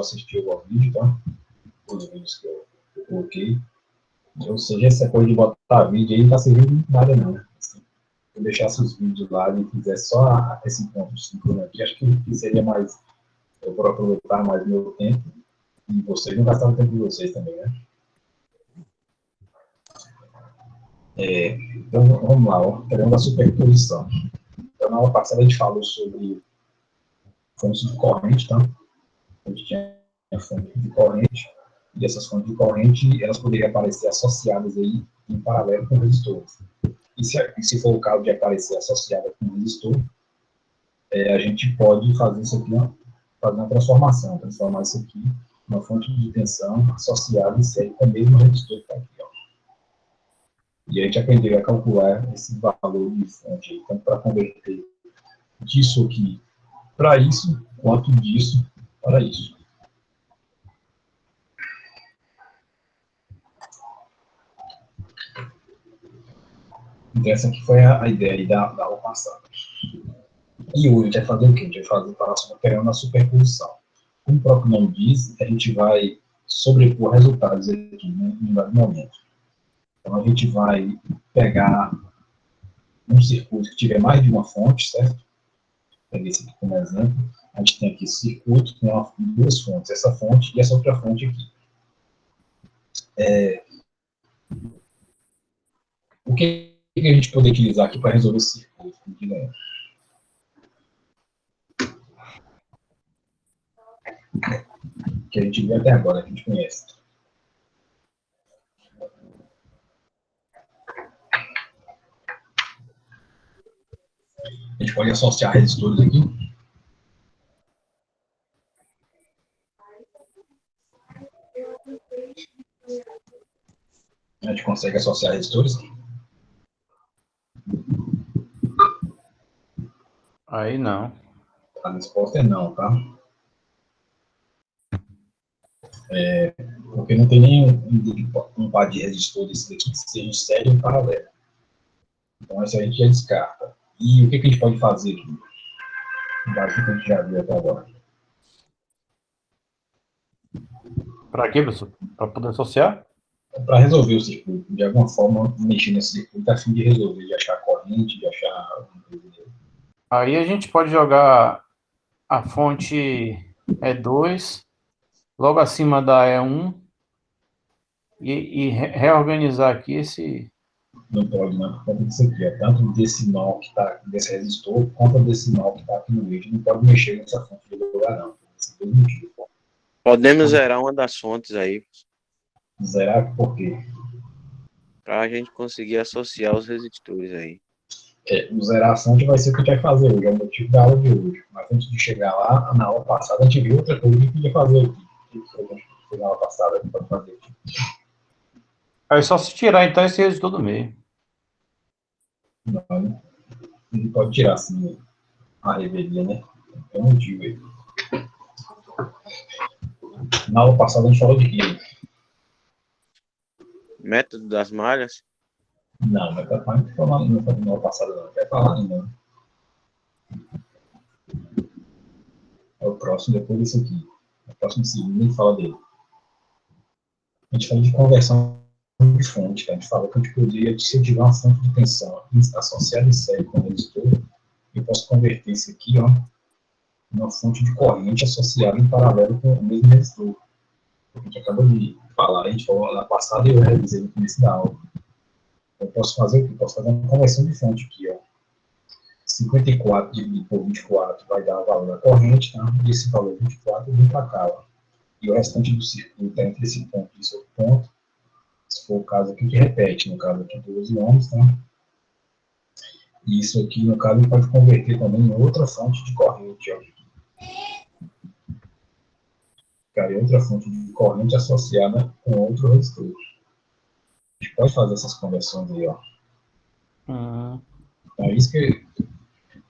assistiu ao vídeo, tá? Os vídeos que eu coloquei. Ou seja, essa coisa de botar vídeo aí não tá servindo de nada, não. Assim, se eu deixasse os vídeos lá e fizesse só esse ponto síncrono aqui, acho que seria mais, eu vou aproveitar mais meu tempo e vocês não gastaram o tempo de vocês também, né? Então, vamos lá, ó, querendo da superposição. Então, na aula passada a gente falou sobre fontes de corrente, tá? A gente tinha fonte de corrente, e essas fontes de corrente, elas poderiam aparecer associadas aí em paralelo com resistores. E se for o caso de aparecer associada com resistor, a gente pode fazer isso aqui, fazer uma transformação, transformar isso aqui numa fonte de tensão associada em série com o mesmo resistor que está aqui, ó. E a gente aprendeu a calcular esse valor de fonte, tanto para converter disso aqui para isso, quanto disso para isso. Então, essa aqui foi a ideia da aula passada. E hoje a gente vai fazer o quê? A gente vai fazer operando a superposição. Como o próprio nome diz, a gente vai sobrepor resultados aqui em um dado momento. Então, a gente vai pegar um circuito que tiver mais de uma fonte, certo? Peguei esse aqui como exemplo. A gente tem aqui esse circuito com duas fontes, essa fonte e essa outra fonte aqui. O que a gente poderia utilizar aqui para resolver esse circuito? Que a gente viu até agora, que a gente conhece. A gente pode associar resistores aqui. A gente consegue associar resistores? Aí não. A resposta é não, tá? Porque não tem nenhum um par de resistores aqui que seja sério em paralelo. Então, essa a gente já descarta. E o que a gente pode fazer aqui? Básico que a gente já viu até agora. Para quê, professor? Para poder associar? Para resolver o circuito, de alguma forma, mexer nesse circuito a fim de resolver, de achar corrente, de achar... Aí a gente pode jogar a fonte E2 logo acima da E1 e reorganizar aqui esse... Não pode, não, por conta disso aqui, ó, tanto desse nó que está desse resistor, quanto desse nó que está aqui no vídeo, não pode mexer nessa fonte de lugar, não. Esse dois motivos. Podemos zerar uma das fontes aí, Zerar por quê? para a gente conseguir associar os resistores aí. O zerar a fonte vai ser o que a gente vai fazer hoje, é o motivo da aula de hoje. Mas antes de chegar lá, na aula passada, a gente viu outra coisa que a gente podia fazer aqui. O que foi que a gente fez na aula passada que pode fazer aqui? Aí só se tirar, então, esse resistor do meio. Não, ele pode tirar, assim, a revelia, né? Tem um motivo aí. Na aula passada, a gente falou de quê? Método das malhas? Não, mas tá falando que não foi na aula passada, não. Quer falar ainda, né? É o próximo, depois desse aqui. O próximo segundo, nem fala dele. A gente fala de conversão de fonte, tá? A gente fala que a gente poderia, se eu tiver uma fonte de tensão associada em série com o resistor, eu posso converter isso aqui, ó, uma fonte de corrente associada em paralelo com o mesmo resistor. A gente acabou de falar, a gente falou lá passada e eu revisei no começo da aula. Eu posso fazer o quê? Posso fazer uma conversão de fonte aqui, ó. 54 dividido por 24 vai dar o valor da corrente, tá? E esse valor 24 vem para cá, ó. E o restante do circuito está entre esse ponto e esse outro ponto. Se for o caso aqui, que repete, no caso aqui 12 ohms, tá? E isso aqui, no caso, pode converter também em outra fonte de corrente, ó. Ficaria outra fonte de corrente associada com outro resistor. A gente pode fazer essas conversões aí, ó. Então, é isso que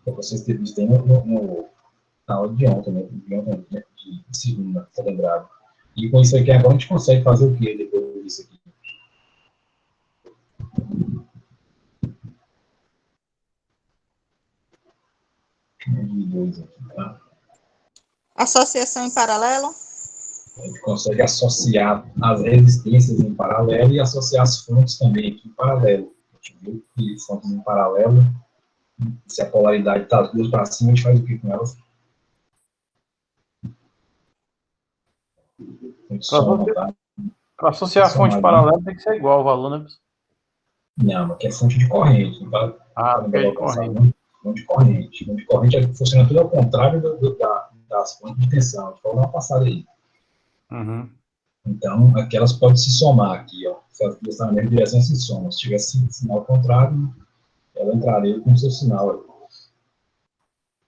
vocês terem visto aí na aula de ontem, né? De segunda, tá lembrado? E com isso aqui agora a gente consegue fazer o que depois disso aqui? De dois aqui, tá? Associação em paralelo? A gente consegue associar as resistências em paralelo e associar as fontes também aqui em paralelo. A gente viu que fontes em paralelo, se a polaridade está as duas para cima, a gente faz o que com elas? A gente soma, tá? Para associar a fonte paralela tem que ser igual o valor, né? Não, aqui é fonte de corrente. Não tá, porque é de corrente. Fonte de corrente. Fonte de corrente funciona tudo ao contrário das fontes de tensão. A gente vai dar uma passada aí. Uhum. Então, aqui elas podem se somar aqui, ó. Se elas estão na mesma direção, se somam. Se tivesse sinal contrário, ela entraria com o seu sinal aí.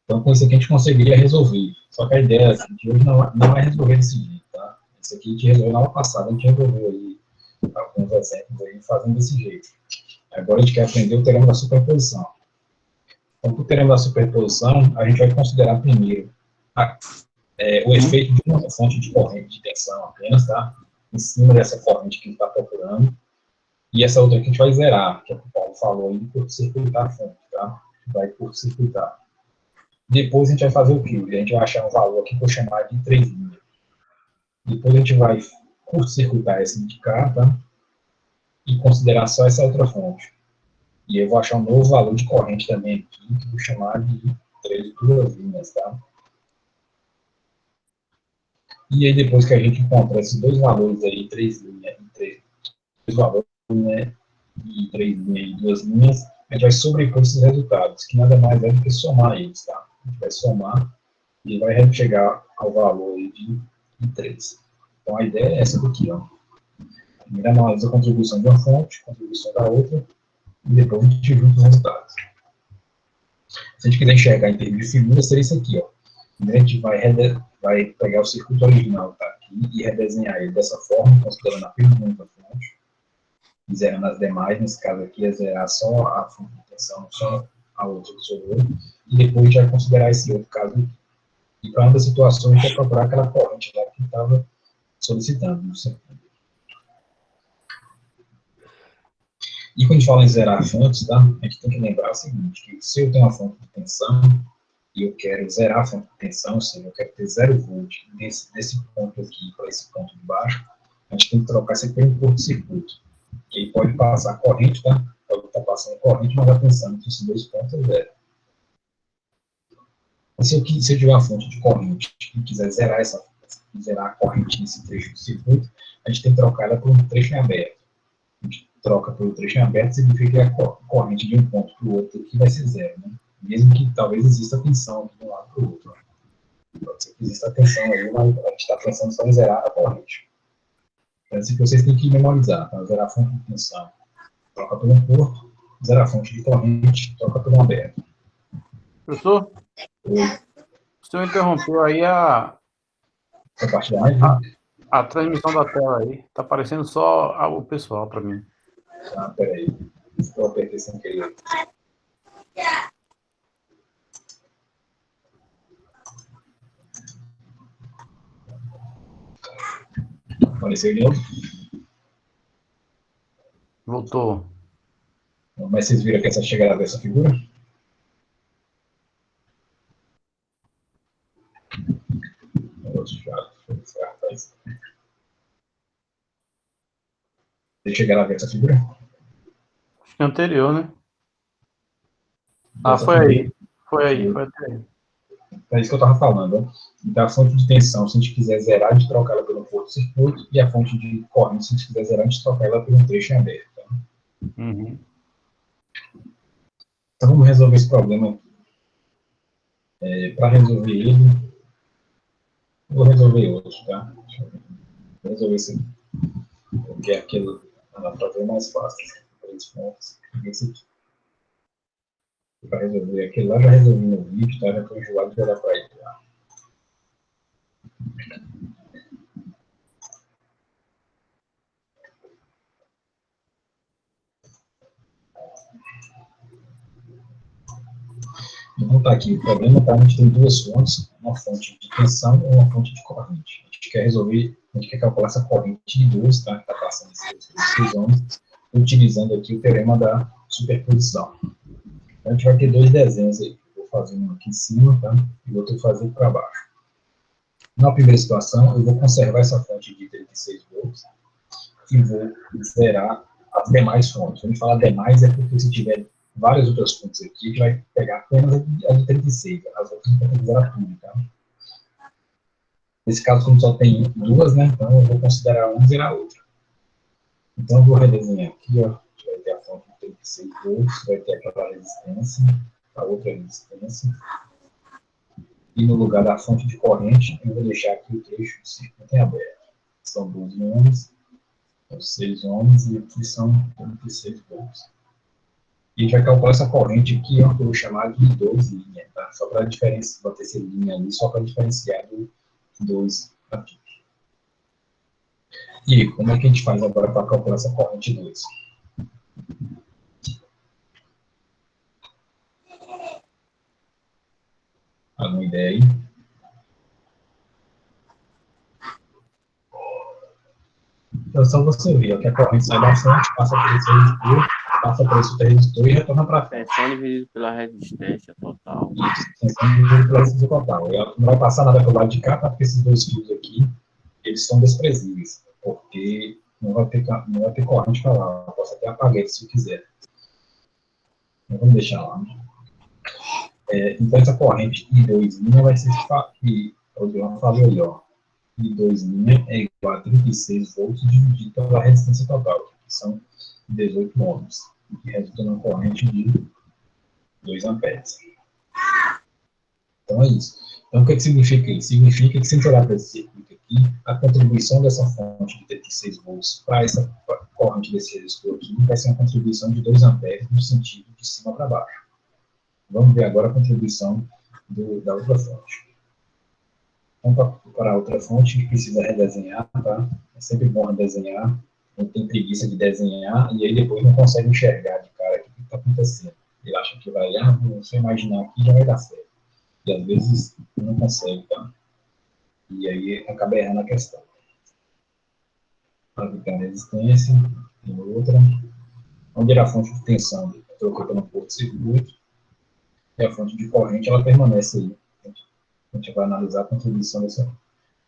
Então, com isso aqui a gente conseguiria resolver. Só que a ideia de hoje não é resolver desse jeito, tá? Isso aqui a gente resolveu na aula passada, a gente resolveu aí alguns exemplos aí fazendo desse jeito. Agora a gente quer aprender o teorema da superposição. Então, para o teorema da superposição, a gente vai considerar primeiro o efeito de uma fonte de corrente de tensão apenas, tá? Em cima dessa corrente que a gente está procurando. E essa outra aqui a gente vai zerar, que é o que o Paulo falou aí, de curto-circuitar a fonte, tá? A gente vai curto-circuitar. Depois a gente vai fazer o quê? A gente vai achar um valor aqui que eu vou chamar de 3 linhas. Depois a gente vai curto-circuitar esse de cá, tá? E considerar só essa outra fonte. E eu vou achar um novo valor de corrente também aqui, que eu vou chamar de 2 linhas, tá? E aí depois que a gente encontra esses dois valores aí, 3 linhas e 3 valores, né? E 3 linhas e 2 linhas, a gente vai sobrepor esses resultados, que nada mais é do que somar eles, tá? A gente vai somar e vai chegar ao valor de 3. Então, a ideia é essa daqui, ó. Primeiro analisa a contribuição de uma fonte, contribuição da outra, e depois a gente junta os resultados. Se a gente quiser enxergar em termos de figura, seria isso aqui, ó. Primeiro a gente vai pegar o circuito original que está aqui e redesenhar ele dessa forma, considerando apenas uma fonte, e zerando as demais. Nesse caso aqui é zerar só a fonte de tensão, só a outra que sobrou, e depois a gente vai considerar esse outro caso aqui. E para outras situações, a gente vai procurar aquela corrente lá que estava solicitando no circuito. E quando a gente fala em zerar fontes, tá? A gente tem que lembrar o seguinte, que se eu tenho uma fonte de tensão e eu quero zerar a fonte de tensão, ou seja, eu quero ter 0 volt desse ponto aqui para esse ponto de baixo, a gente tem que trocar isso aqui por um curto-circuito. Que aí pode passar corrente, tá? Pode estar passando corrente, mas a tensão entre esses dois pontos é zero. Se eu tiver uma fonte de corrente e quiser zerar a corrente nesse trecho do circuito, a gente tem que trocar ela por um trecho em aberto. A gente troca pelo trecho em aberto, significa que a corrente de um ponto para o outro aqui vai ser zero, né? Mesmo que talvez exista tensão aqui de um lado para o outro. Pode ser que exista tensão aí, mas a gente está pensando só em zerar a corrente. Então, isso que vocês têm que memorizar, tá? Zerar a fonte de tensão, troca por um curto, zerar a fonte de corrente, troca por um aberto. Professor? Oi. O senhor interrompeu aí a transmissão da tela aí. Está aparecendo só o pessoal para mim. Ah, peraí. Eu apertei sem querer. Apareceu de novo? Voltou. Mas vocês viram que essa chegada dessa figura? Vocês chegaram a ver essa figura? Acho que é anterior, né? Essa foi figura. aí. Foi até aí. É isso que eu estava falando. Né? Então, a fonte de tensão, se a gente quiser zerar, a gente troca ela por um curto-circuito, e a fonte de corrente, se a gente quiser zerar, a gente troca ela por um trecho em aberto. Tá? Uhum. Então, vamos resolver esse problema. Para resolver ele, vou resolver outro, tá? Vou resolver esse aqui. Porque é aquele para ver mais fácil. 3 pontos. Esse aqui. Para resolver aquele lá, já resolvi no vídeo, tá? Já estou enjoado de olhar para ele. Tá? Então, tá aqui. O problema tá, a gente tem duas fontes, uma fonte de tensão e uma fonte de corrente. A gente quer resolver, a gente quer calcular essa corrente de 2, tá? Que está passando esses ondas, utilizando aqui o teorema da superposição. Então, a gente vai ter dois desenhos aí. Vou fazer um aqui em cima, tá? E o outro eu vou fazer para baixo. Na primeira situação, eu vou conservar essa fonte de 36 volts e vou zerar as demais fontes. Quando a gente fala demais, é porque se tiver várias outras fontes aqui, a gente vai pegar apenas a de 36, as outras a gente vai ter que zerar tudo, tá? Nesse caso, como só tem duas, né, então eu vou considerar uma e zerar a outra. Então, eu vou redesenhar aqui, ó, vai ter a fonte de 36 volts, vai ter aquela resistência, a outra resistência, e no lugar da fonte de corrente, eu vou deixar aqui o trecho de circuito em aberto. São 12 ohms, são 6 ohms, e aqui são 36 volts. E a gente vai calcular essa corrente aqui, ó, que eu vou chamar de 2 linha, tá? Só para diferenciar, vou ter essa linha ali, só para diferenciar do 2 aqui. E aí, como é que a gente faz agora para calcular essa corrente 2? Alguma ideia aí? Então, só você ver, ó, que a corrente sai da fonte, passa por esse resistor, passa por esse outro resistor e retorna para a fonte. Tensão dividido pela resistência total. Isso, tensão dividida pela resistência total. E não vai passar nada pelo lado de cá, tá? Porque esses dois fios aqui, eles são desprezíveis, porque não vai ter corrente para lá. Eu posso até apagar ele se eu quiser. Então, vamos deixar lá. Então, essa corrente I2' vai ser que eu falei ali, ó. I2' é igual a 36 volts dividido pela resistência total, que são 18 ohms, que resulta numa corrente de 2 amperes. Então, é isso. Então, o que significa isso? Significa que, se a gente olhar para esse circuito aqui, a contribuição dessa fonte de 36 volts para essa corrente desse resistor aqui vai ser uma contribuição de 2 amperes no sentido de cima para baixo. Vamos ver agora a contribuição da outra fonte. Então, para a outra fonte, a gente precisa redesenhar, tá? É sempre bom redesenhar. A gente tem preguiça de desenhar e aí depois não consegue enxergar de cara o que está acontecendo. Ele acha que vai, se eu imaginar aqui, já vai dar certo. E às vezes não consegue, tá? E aí acaba errando a questão. Aqui tem a resistência, tem outra. Onde era a fonte de tensão? Trocou pelo porto circuito. E a fonte de corrente, ela permanece aí. A gente vai analisar a contribuição dessa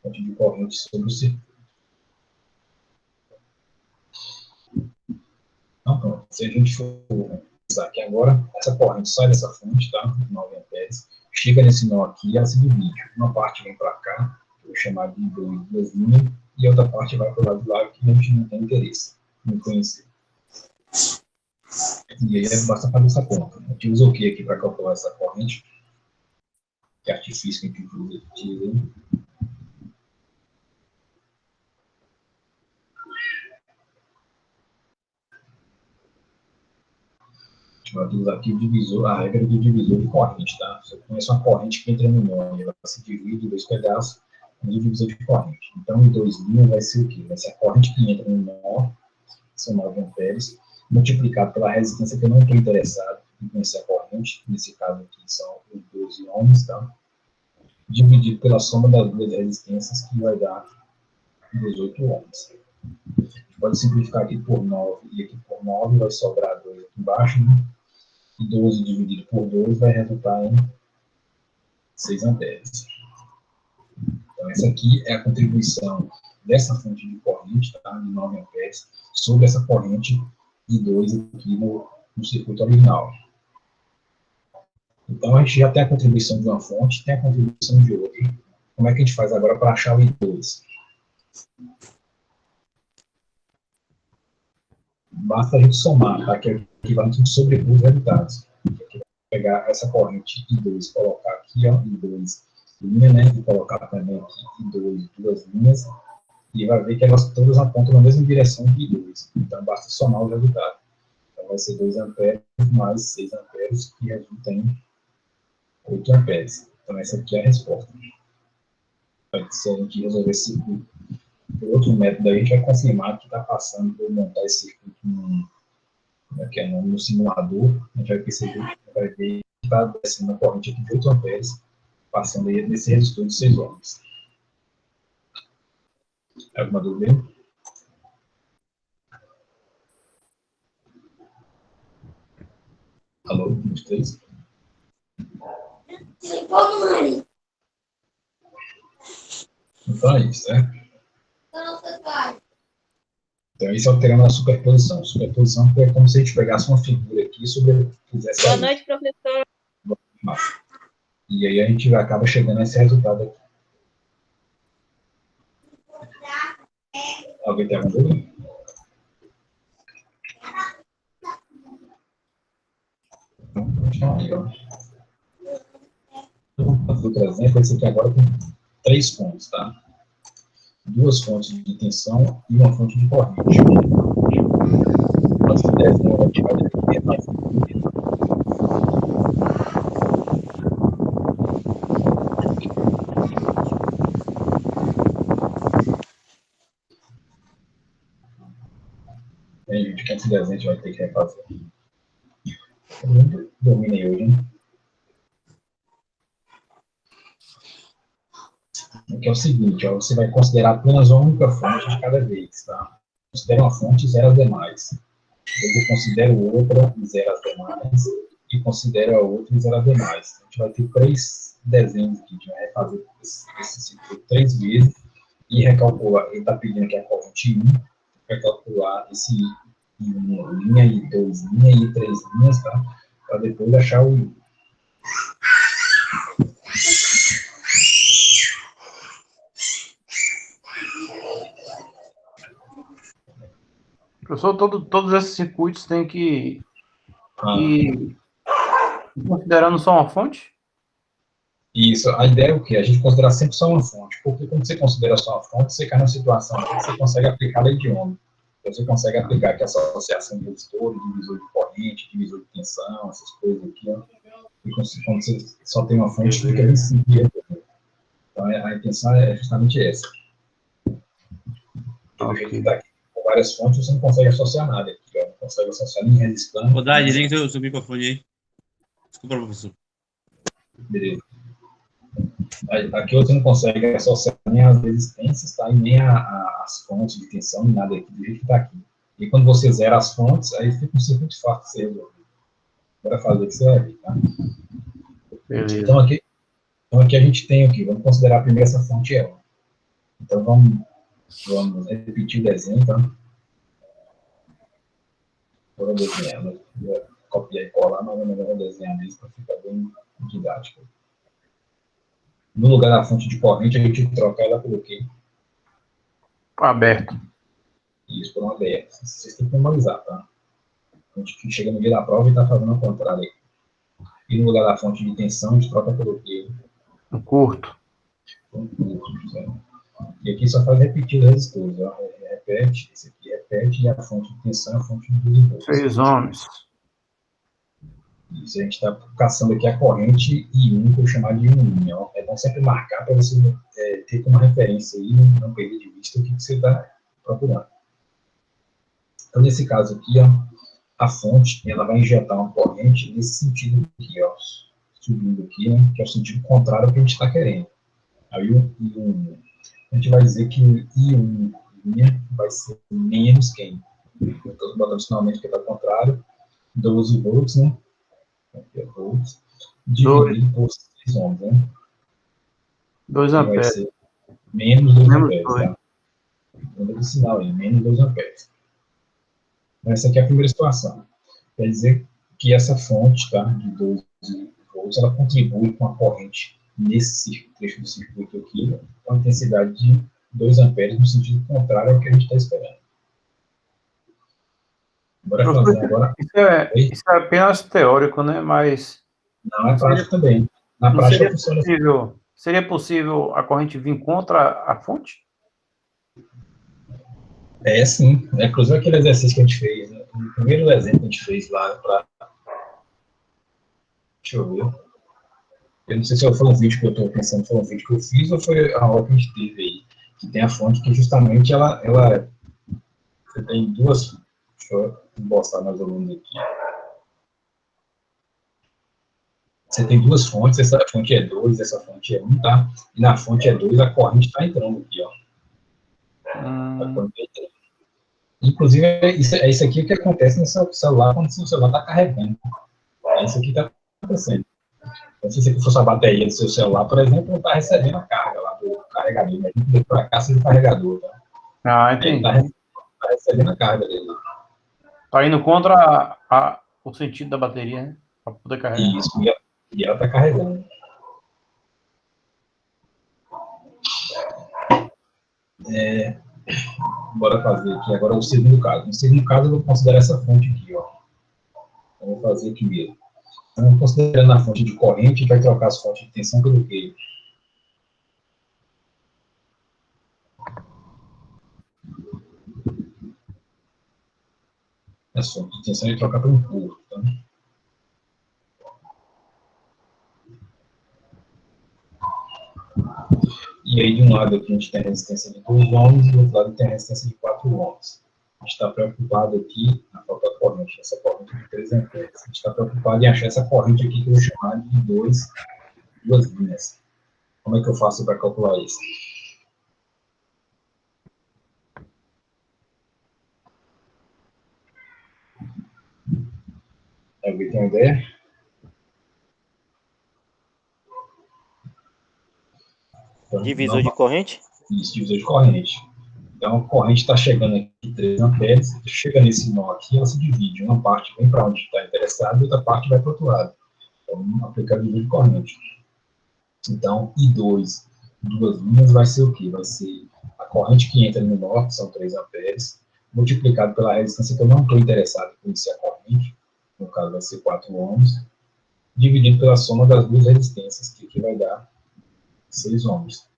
fonte de corrente sobre o circuito. Então, pronto. Se a gente for usar aqui agora, essa corrente sai dessa fonte, tá? 9 amperes. Chega nesse nó aqui e ela se divide. Uma parte vem para cá, que eu vou chamar de duas linhas, e a outra parte vai para o lado de lá, que a gente não tem interesse em conhecer. E aí basta fazer essa conta. A gente usa o que aqui para calcular essa corrente? Que artifício que a gente utiliza? A gente vai utilizar aqui o divisor, a regra do divisor de corrente, tá? Você conhece uma corrente que entra no nó, ela se divide em dois pedaços, no divisor de corrente. Então, em 2' vai ser o quê? Vai ser a corrente que entra no nó, são 9 amperes, multiplicado pela resistência que eu não estou interessado em conhecer a corrente, nesse caso aqui são os 12 ohms, tá? Dividido pela soma das duas resistências, que vai dar 18 ohms. A gente pode simplificar aqui por 9 e aqui por 9, vai sobrar 2 aqui embaixo, né? E 12 dividido por 2 vai resultar em 6 amperes. Então, essa aqui é a contribuição dessa fonte de corrente, tá? De 9 amperes, sobre essa corrente I2 aqui no circuito original. Então, a gente já tem a contribuição de uma fonte, tem a contribuição de outra. Como é que a gente faz agora para achar o I2? Basta a gente somar, tá? Que é o equivalente de sobrepor os resultados. Aqui, pegar essa corrente I2, colocar aqui, ó, I2 linha, né? E colocar também aqui I2 duas linhas. E vai ver que elas todas apontam na mesma direção de I2. Então, basta somar os resultados. Então, vai ser 2 amperes mais 6 amperes, que resulta em 8 amperes. Então, essa aqui é a resposta. Se a gente resolver esse circuito por outro método, a gente vai confirmar que está passando por montar esse circuito no simulador. A gente vai perceber, vai ver que está descendo a corrente aqui de 8 amperes, passando aí nesse resistor de 6 ohms. Alguma dúvida? Alô, 23? Então é isso, né? Então isso é o teorema da superposição. Superposição é como se a gente pegasse uma figura aqui e sobrepusesse Boa a outra. noite, professor. E aí a gente acaba chegando a esse resultado aqui. Alguém tem alguma dúvida? Então, continuar aí, ó. Outro exemplo, esse aqui agora tem 3 fontes, tá? 2 fontes de tensão e uma fonte de corrente. Nossa ideia é que a gente vai definir mais. Bem, gente, que esse desenho a gente vai ter que refazer. Todo mundo domina aí hoje, né? Aqui é o seguinte, ó, você vai considerar apenas uma única fonte de cada vez, tá? Considera uma fonte e zero as demais. Depois eu considero outra e zero as demais. E considero a outra e zero as demais. A gente vai ter 3 desenhos aqui. A gente vai refazer esse ciclo 3 vezes e recalcular. Ele está pedindo aqui a corrente 1. Vai calcular esse linha e 2 linhas e 3 linhas, tá? Para depois achar o. Professor, todos esses circuitos têm que ir considerando só uma fonte? Isso, a ideia é o quê? A gente considerar sempre só uma fonte, porque quando você considera só uma fonte, você cai numa situação que você consegue aplicar a lei de Ohm. Então, você consegue aplicar aqui essa associação de resistor, divisor de corrente, divisor de tensão, essas coisas aqui, ó. E quando você só tem uma fonte, fica bem simples. Então, a intenção é justamente essa. Do jeito que tá aqui, com várias fontes, você não consegue associar nada aqui, ó. Não consegue associar nem resistência. Vou dar direito o seu microfone aí. Desculpa, professor. Beleza. Aqui você não consegue associar nem as resistências, tá? E nem as fontes de tensão, nem nada aqui, do jeito que está aqui. E quando você zera as fontes, aí fica um circuito fácil de ser resolvido. Bora fazer o que você vai ver, tá? Beleza. Então aqui a gente tem aqui, vamos considerar primeiro essa fonte E. Então vamos repetir o desenho, tá? Vou desenhar, né? Copiar e colar, mas eu vou desenhar mesmo para ficar bem didático. No lugar da fonte de corrente, a gente troca ela pelo quê? Aberto. Isso, por uma aberta. Vocês têm que memorizar, tá? A gente chega no dia da prova e está fazendo ao contrário aí. E no lugar da fonte de tensão, a gente troca pelo quê? Um curto. Um curto, certo? E aqui só faz repetir os resistores, ó. Repete, esse aqui repete, e a fonte de tensão é a fonte de 12 volts. 6 ohms. Isso, a gente está caçando aqui a corrente I1, que eu chamar de I1. Ó. É bom sempre marcar para você ter como referência aí, não perder de vista o que você está procurando. Então, nesse caso aqui, ó, a fonte, ela vai injetar uma corrente nesse sentido aqui, ó, subindo aqui, né, que é o sentido contrário ao que a gente está querendo. Aí, a gente vai dizer que I1 vai ser menos quem? Então, botamos finalmente que está ao contrário, 12 volts, né? Aqui é volts, dividido por 6 ohms, né? 2 Vai amperes. ser menos 2 Menos amperes, 2. tá? Manda esse sinal aí, menos 2 amperes. Então, essa aqui é a primeira situação. Quer dizer que essa fonte, tá, de 12 volts, ela contribui com a corrente nesse trecho do circuito aqui, com a intensidade de 2 amperes no sentido contrário ao que a gente está esperando. Bora fazer agora. Isso é apenas teórico, né? Mas Não, é prático também. Na não prática funciona assim. seria possível a corrente vir contra a fonte? É, sim. É, inclusive aquele exercício que a gente fez, né? O primeiro exemplo que a gente fez lá para... Deixa eu ver. Eu não sei se foi um vídeo que eu estou pensando, foi um vídeo que eu fiz ou foi a aula que a gente teve aí, que tem a fonte que justamente ela você tem duas... Deixa eu mostrar mais ou menos aqui. Você tem duas fontes, essa fonte é 2, essa fonte é 1, tá? E na fonte é 2, a corrente está entrando aqui, ó. A corrente tá entrando. Inclusive, é isso aqui que acontece no seu celular quando o seu celular está carregando. É isso aqui que está acontecendo. Então, se você for a bateria do seu celular, por exemplo, não está recebendo a carga lá do carregamento. carregador. Mas ele para cá sem carregador, tá? Ah, Ele entendi. tá recebendo a carga dele. Tá indo contra o sentido da bateria, né? Pra poder carregar. Isso, e ela tá carregando. Bora fazer aqui agora o segundo caso. No segundo caso, eu vou considerar essa fonte aqui, ó. Eu vou fazer aqui mesmo. Então, considerando a fonte de corrente, a gente vai trocar as fontes de tensão pelo quê? A fonte de tensão é trocar pelo curto, tá? E aí, de um lado aqui, a gente tem a resistência de 2 ohms e do outro lado tem a resistência de 4 ohms. A gente está preocupado aqui na falta da corrente, essa corrente de 3 amperes. A gente está preocupado em achar essa corrente aqui que eu vou chamar de duas linhas. Como é que eu faço para calcular isso? Alguém tem uma ideia? Então, Divisor de corrente? Isso, divisor de corrente. Então, a corrente está chegando aqui 3 amperes, chega nesse nó aqui, ela se divide. Uma parte vem para onde está interessado e outra parte vai para o outro lado. Então, vamos aplicar o divisor de corrente. Então, I2, duas linhas, vai ser o quê? Vai ser a corrente que entra no nó, que são 3 amperes, multiplicado pela resistência que eu não estou interessado em conhecer a corrente, no caso vai ser 4 ohms, dividido pela soma das duas resistências, que aqui vai dar 6 ohms.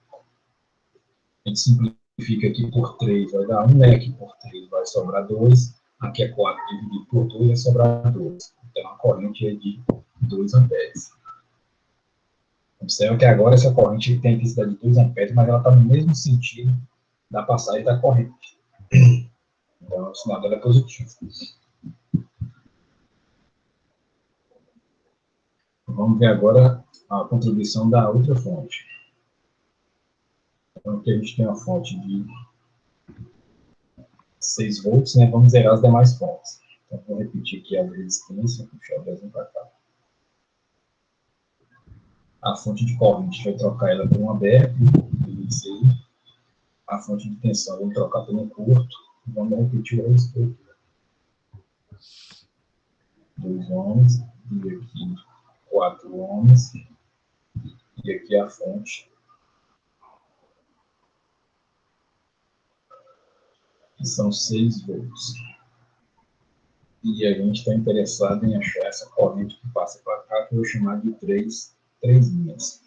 A gente simplifica aqui por 3, vai dar 1, né? Aqui por 3 vai sobrar 2, aqui é 4 dividido por 2 vai sobrar 2. Então, a corrente é de 2 amperes. Observa que agora essa corrente tem a intensidade de 2 amperes, mas ela está no mesmo sentido da passagem da corrente. Então, o sinal dela é positivo. Vamos ver agora a contribuição da outra fonte. Então, aqui a gente tem uma fonte de 6 volts, né? Vamos zerar as demais fontes. Então, vou repetir aqui a resistência, puxar o desenho para cá. A fonte de corrente, vai trocar ela por um aberto, a fonte de tensão, vamos trocar por um curto, vamos repetir o resistor. 2 ohms, e aqui 4 ohms, e aqui a fonte, que são 6 volts. E a gente está interessado em achar essa corrente que passa para cá, que eu vou chamar de 3 linhas.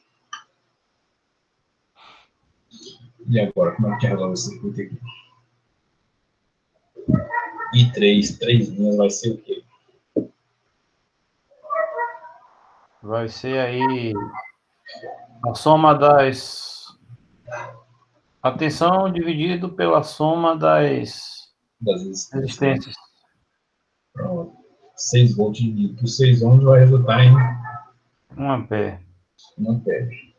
E agora, como é que resolve esse circuito aqui? E 3 linhas vai ser o quê? Vai ser aí a soma das... A tensão dividido pela soma das resistências. Pronto. 6 volts dividido por 6 ohms vai resultar em 1 ampere. 1 ampere.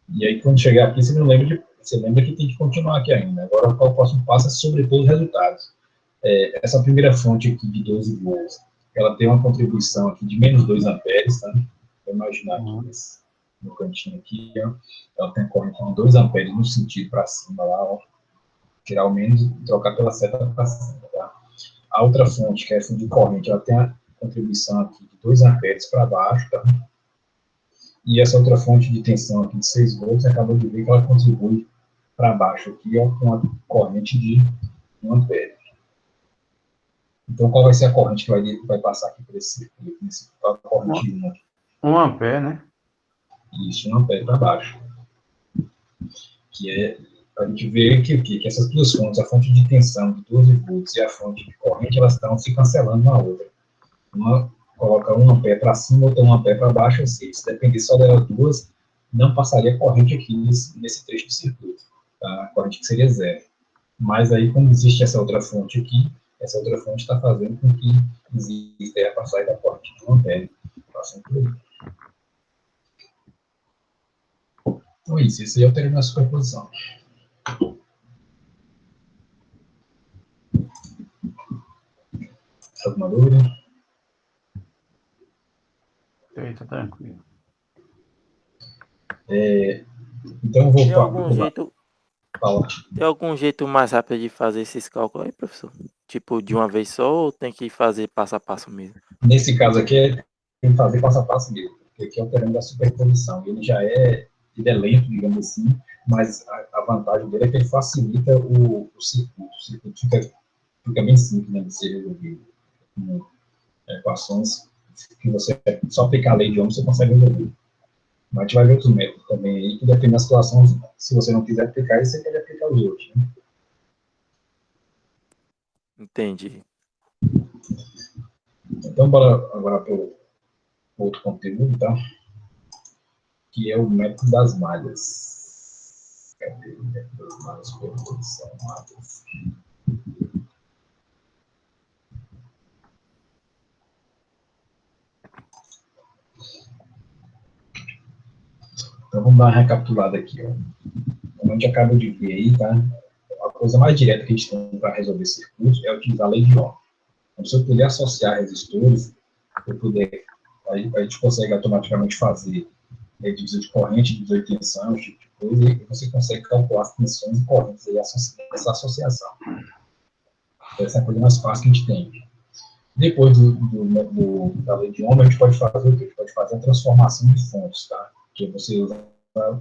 E aí, quando chegar aqui, você lembra que tem que continuar aqui ainda. Agora, o próximo passo é sobrepor os resultados. Essa primeira fonte aqui de 12 volts, ela tem uma contribuição aqui de menos 2 amperes, tá? Vou imaginar aqui no cantinho aqui, ó, ela tem a corrente de 2 amperes no sentido para cima lá, ó, tirar o menos e trocar pela seta para cima, tá? A outra fonte, que é a fonte de corrente, ela tem a contribuição aqui de 2 amperes para baixo, tá? E essa outra fonte de tensão aqui de 6 volts, acabou de ver que ela contribui para baixo aqui, ó, com a corrente de 1 ampere. Então, qual vai ser a corrente que vai passar aqui por esse circuito? Nesse corrente 1 aqui? 1 ampere, né? Isso, 1 ampere para baixo. Que é, a gente vê que essas duas fontes, a fonte de tensão de 12 volts e a fonte de corrente, elas estão se cancelando uma outra. Uma coloca 1 ampere para cima, outra 1 ampere para baixo, ou seja, se depender só delas duas, não passaria corrente aqui nesse trecho do circuito. Tá? A corrente que seria zero. Mas aí, como existe essa outra fonte aqui, essa outra fonte está fazendo com que exista a passagem da corrente de 1 ampere passando por aí. Então é isso, esse aí é o termo da superposição. Alguma dúvida? Eita, tranquilo. Então eu vou Tem algum jeito, falar. tem algum jeito mais rápido de fazer esses cálculos aí, professor? Tipo, de uma vez só ou tem que fazer passo a passo mesmo? Nesse caso aqui, tem que fazer passo a passo mesmo, porque aqui é o terreno da superposição. Ele é lento, digamos assim, mas a vantagem dele é que ele facilita o circuito. O circuito fica bem simples, né, de ser resolvido. Com equações que você só aplicar a lei de Ohm, você consegue resolver. Mas a gente vai ver outros métodos também aí, que depende da situação. Se você não quiser aplicar, você pode aplicar os outros, né? Entendi. Então, bora agora para o outro conteúdo, tá? Que é o método das malhas. Cadê o método das malhas? Superposição, malhas. Então, vamos dar uma recapitulada aqui, ó. Como a gente acaba de ver aí, tá? A coisa mais direta que a gente tem para resolver circuitos é utilizar a lei de Ohm. Então, se eu puder associar resistores, a gente consegue automaticamente fazer divisor de corrente, divisor de tensão, esse tipo de coisa, e você consegue calcular as tensões e correntes aí, essa associação. Então, essa é a coisa mais fácil que a gente tem. Depois da lei de Ohm, a gente pode fazer o quê? A gente pode fazer a transformação de fontes, tá? Que você usa a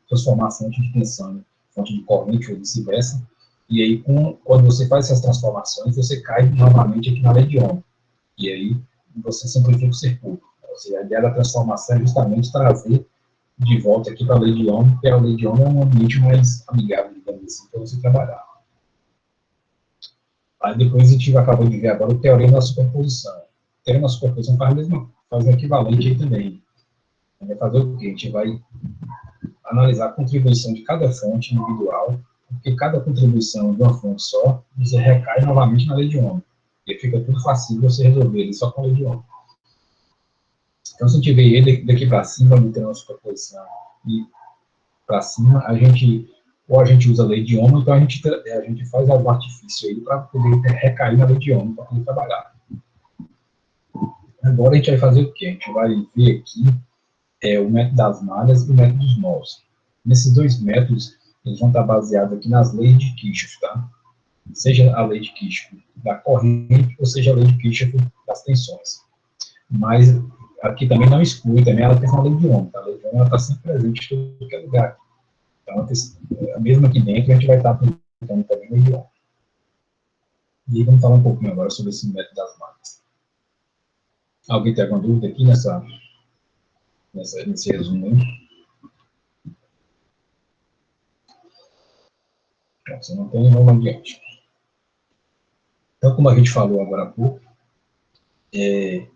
transformação de tensão em fonte de corrente ou vice-versa. E aí, quando você faz essas transformações, você cai novamente aqui na lei de Ohm. E aí, você simplifica o circuito. Ou seja, a ideia da transformação é justamente trazer de volta aqui para a lei de Ohm, porque a lei de Ohm é um ambiente mais amigável, digamos assim, para você trabalhar. Aí depois a gente acabou de ver agora o teorema da superposição. O teorema da superposição faz o equivalente aí também. A gente vai fazer o quê? A gente vai analisar a contribuição de cada fonte individual, porque cada contribuição de uma fonte só, você recai novamente na lei de Ohm. E fica tudo fácil você resolver ele só com a lei de Ohm. Então, se a gente vê ele daqui para cima, do teorema da superposição, e para cima, a gente usa a lei de Ohm, então a gente faz algum artifício aí para poder recair na lei de Ohm, para poder trabalhar. Agora a gente vai fazer o quê? A gente vai ver aqui o método das malhas e o método dos nós. Nesses dois métodos, eles vão estar baseados aqui nas leis de Kirchhoff, tá? Seja a lei de Kirchhoff da corrente, ou seja a lei de Kirchhoff das tensões. Mas aqui também não exclui, também ela tem uma lei de Ohm, tá? A lei de Ohm está sempre presente em todo qualquer lugar. Então, mesmo aqui dentro, a gente vai estar aplicando também a lei de Ohm. E vamos falar um pouquinho agora sobre esse método das malhas. Alguém tem alguma dúvida aqui nesse resumo aí? Se não tem, vamos adiante. Então, como a gente falou agora há pouco, se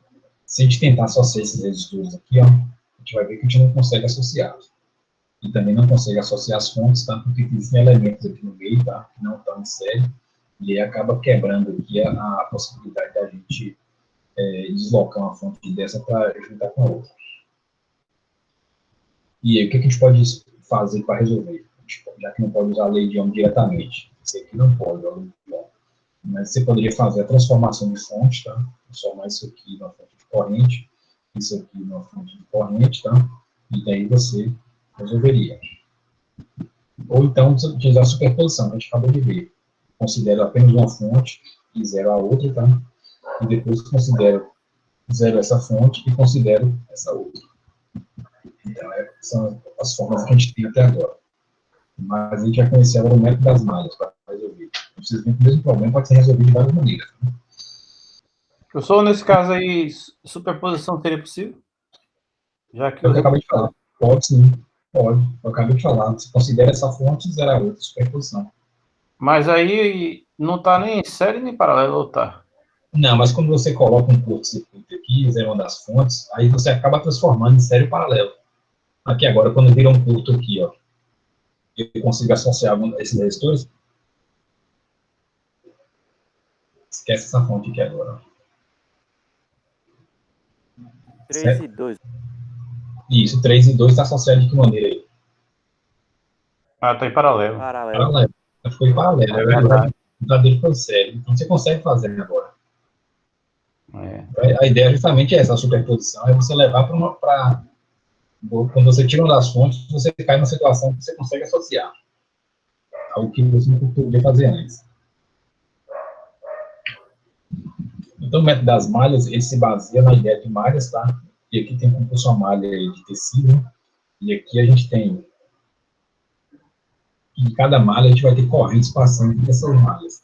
a gente tentar associar esses resistores aqui, ó, a gente vai ver que a gente não consegue associar. E também não consegue associar as fontes, tá? Porque existem elementos aqui no meio, tá? Que não estão em série, e aí acaba quebrando aqui a possibilidade da gente deslocar uma fonte dessa para juntar com a outra. E aí, o que a gente pode fazer para resolver? Já que não pode usar a lei de Ohm diretamente. Isso aqui não pode, a lei de Ohm. Mas você poderia fazer a transformação de fonte, tá? Transformar isso aqui numa fonte de corrente, isso aqui numa fonte de corrente, tá? E daí você resolveria. Ou então, você utilizar a superposição, que a gente acabou de ver. Considera apenas uma fonte e zero a outra, tá? E depois considero zero essa fonte e considero essa outra. Então, são as formas que a gente tem até agora. Mas a gente vai conhecer agora o método das malhas para resolver. Vocês veem que o mesmo problema pode ser resolvido de várias maneiras. Né? Professor, nesse caso aí, superposição seria possível? Já que eu acabei de falar. Pode sim, pode. Eu acabei de falar. Você considera essa fonte e zero a outra, superposição. Mas aí não está nem em série nem paralelo, ou tá? Não, mas quando você coloca um curto-circuito aqui, zero uma das fontes, aí você acaba transformando em série paralelo. Aqui agora, quando vira um curto aqui, ó, eu consigo associar esses resistores. Esquece essa fonte aqui agora. 3 certo? e 2. Isso, 3 e 2 está associado de que maneira aí? Ah, está em paralelo. Paralelo. Ficou em paralelo, é verdade. O verdadeiro foi sério. Então você consegue fazer agora. É. A ideia justamente é essa, a superposição, é você levar para Quando você tira uma das fontes, você cai numa situação que você consegue associar ao que você não podia fazer antes. Então, o método das malhas, ele se baseia na ideia de malhas, tá? E aqui tem como fosse uma malha de tecido, e aqui a gente tem, em cada malha, a gente vai ter correntes passando por essas malhas.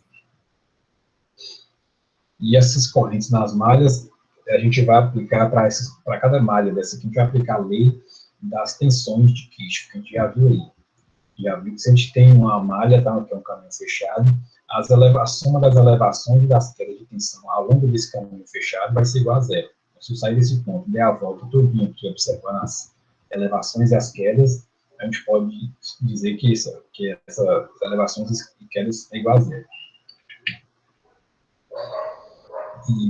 E essas correntes nas malhas, a gente vai aplicar para cada malha dessa aqui, a gente vai aplicar a lei das tensões de Kirchhoff, que a gente já viu aí. Já viu que se a gente tem uma malha, tá, que é um caminho fechado, a soma das elevações e das quedas de tensão ao longo desse caminho fechado vai ser igual a zero. Então, se eu sair desse ponto, der a volta todinha aqui, observando as elevações e as quedas, a gente pode dizer que essas elevações e quedas é igual a zero.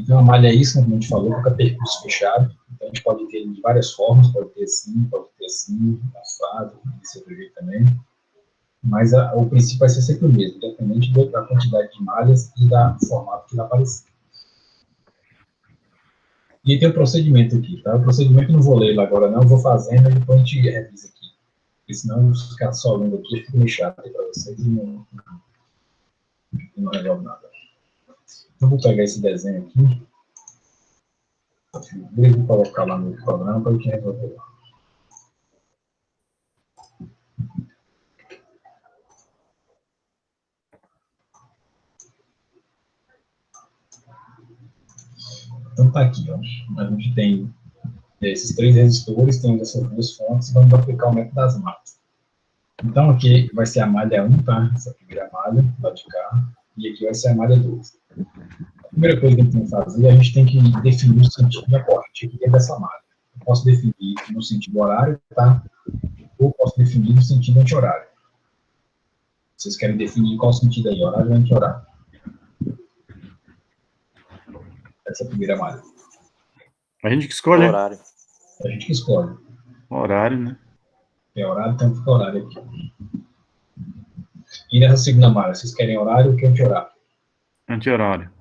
Então, a malha é isso, como a gente falou, com o percurso fechado. Então, a gente pode ter de várias formas, pode ter assim, assado, desse outro jeito também. Mas o princípio vai ser sempre o mesmo, independente da quantidade de malhas e do formato que vai aparecer. E tem o procedimento aqui, tá? O procedimento eu não vou ler lá agora não, eu vou fazendo e depois a gente revisa aqui. Porque senão, se ficar só lendo aqui, fica meio chato para vocês e não resolve nada. Eu vou pegar esse desenho aqui. Eu vou colocar lá no programa para a gente resolver lá. Então tá aqui, ó. A gente tem esses 3 resistores, tem essas 2 fontes, e vamos aplicar o método das malhas. Então aqui vai ser a malha 1, tá? Essa primeira malha, do lado de cá, e aqui vai ser a malha 2. A primeira coisa que a gente tem que fazer, a gente tem que definir o sentido da corrente aqui dessa malha. Eu posso definir no sentido horário, tá? Ou posso definir no sentido anti-horário. Vocês querem definir qual sentido aí, horário ou anti-horário? Essa é a primeira malha. A gente que escolhe. Horário. A gente que escolhe. Horário, né? É horário, então fica horário aqui. E nessa segunda malha, vocês querem horário ou que anti-horário? Anti-horário.